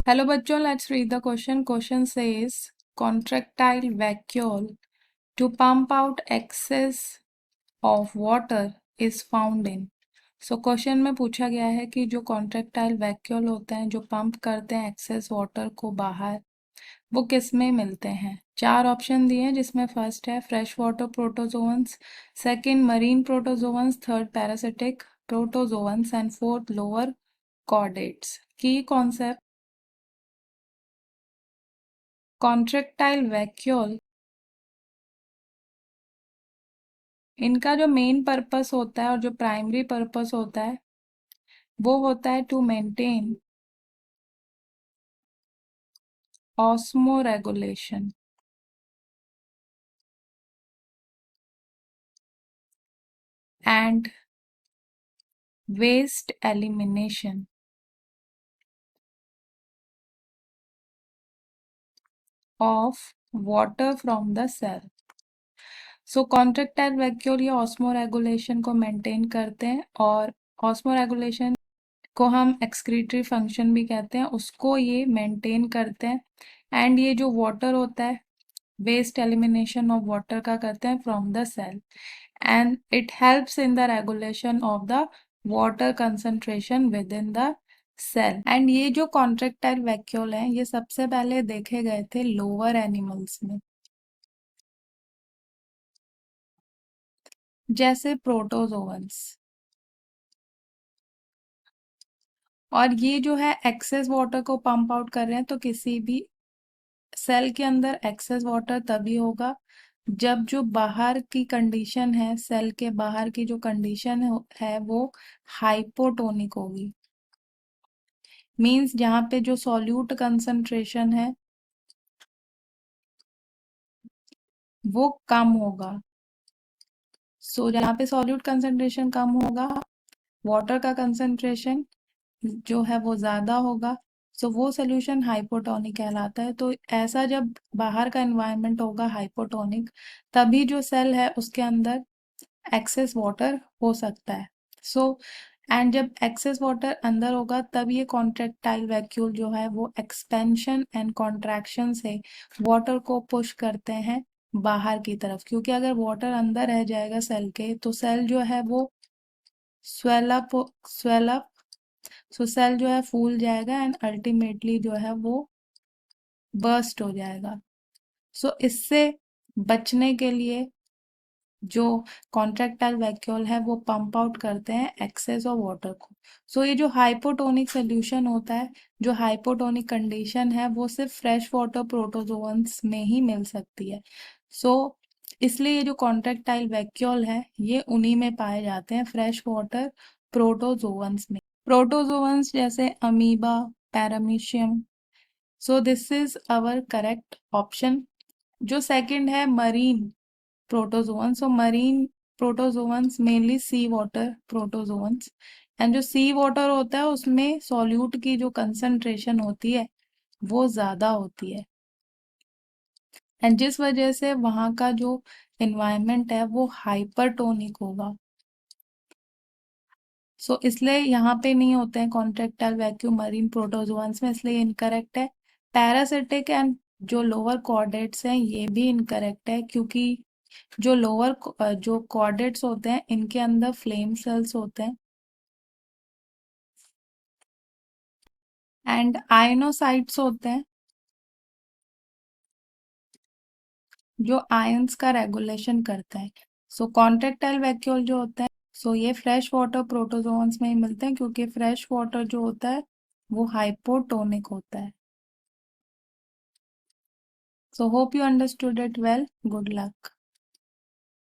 Hello bachcho, let's read the question. Question says contractile vacuole to pump out excess of water is found in. So question में पूछा गया है कि जो contractile vacuole होते हैं जो पंप करते हैं एक्सेस वाटर को बाहर, वो किस में मिलते हैं। चार ऑप्शन दिए हैं जिसमें फर्स्ट है fresh water protozoans, second marine protozoans, third parasitic protozoans and fourth lower chordates. की कॉन्सेप्ट, कॉन्ट्रेक्टाइल वैक्यूल, इनका जो मेन पर्पस होता है और जो प्राइमरी पर्पस होता है वो होता है to maintain osmoregulation and waste elimination of water from the cell. So contractile vacuole ये ऑस्मो रेगुलेशन को मेंटेन करते हैं और ऑस्मो रेगुलेशन को हम एक्सक्रीटरी फंक्शन भी कहते हैं, उसको ये मेंटेन करते हैं। एंड ये जो वाटर होता है वेस्ट एलिमिनेशन ऑफ वाटर का करते हैं from the cell and it helps in the regulation of the water concentration within the cell. And ये जो कॉन्ट्रेक्टाइल वैक्यूल हैं ये सबसे पहले देखे गए थे लोअर एनिमल्स में, जैसे प्रोटोजोअन्स। और ये जो है एक्सेस वाटर को पंप आउट कर रहे हैं, तो किसी भी सेल के अंदर एक्सेस वाटर तभी होगा जब जो बाहर की कंडीशन है, सेल के बाहर की जो कंडीशन है वो हाइपोटोनिक होगी। मींस जहाँ पे जो सॉल्यूट कंसंट्रेशन है वो कम होगा। सो जहाँ पे सॉल्यूट कंसंट्रेशन कम होगा, वाटर का कंसंट्रेशन जो है वो ज्यादा होगा, सो वो सोल्यूशन हाइपोटोनिक कहलाता है। तो ऐसा जब बाहर का एनवायरनमेंट होगा हाइपोटोनिक, तभी जो सेल है उसके अंदर एक्सेस वाटर हो सकता है। सो एंड जब एक्सेस वाटर अंदर होगा तब ये कॉन्ट्रेक्टाइल वैक्यूल जो है वो एक्सपेंशन एंड कॉन्ट्रैक्शन से वाटर को पुश करते हैं बाहर की तरफ, क्योंकि अगर वाटर अंदर रह जाएगा सेल के तो सेल जो है वो स्वेल अप सो सेल जो है फूल जाएगा एंड अल्टीमेटली जो है वो बर्स्ट हो जाएगा। सो इससे बचने के लिए जो कॉन्ट्रैक्टाइल वैक्यूल है वो पंप आउट करते हैं एक्सेस ऑफ वाटर को। सो ये जो हाइपोटोनिक सोल्यूशन होता है, जो हाइपोटोनिक कंडीशन है वो सिर्फ फ्रेश वाटर प्रोटोजोअन्स में ही मिल सकती है। सो इसलिए ये जो कॉन्ट्रैक्टाइल वैक्यूल है ये उन्हीं में पाए जाते हैं, फ्रेश वाटर प्रोटोजोअन्स में। प्रोटोजोअन्स जैसे amoeba, paramecium. So this is our correct option. जो सेकंड है marine protozoans, so marine protozoans mainly sea water protozoans, and जो सी वाटर होता है उसमें सॉल्यूट की जो कंसंट्रेशन होती है वो ज्यादा होती है, एंड जिस वजह से वहाँ का जो एनवायरनमेंट है वो हाइपरटोनिक होगा। सो इसलिए यहाँ पे नहीं होते हैं कॉन्ट्रेक्टाइल वैक्यूम मरीन प्रोटोजोअन्स में, इसलिए इनकरेक्ट है। पैरासिटिक एंड जो लोअर कॉर्डेट्स हैं ये भी इनकरेक्ट है, क्योंकि जो जो कॉर्डेट्स होते हैं इनके अंदर फ्लेम सेल्स होते हैं एंड आयनोसाइट्स होते हैं जो आयंस का रेगुलेशन करते हैं। सो कॉन्ट्रेक्टाइल वैक्यूल जो होता है, सो ये फ्रेश वाटर प्रोटोजोअन्स में ही मिलते हैं, क्योंकि फ्रेश वाटर जो होता है वो हाइपोटोनिक होता है। So hope you understood it well. Good luck.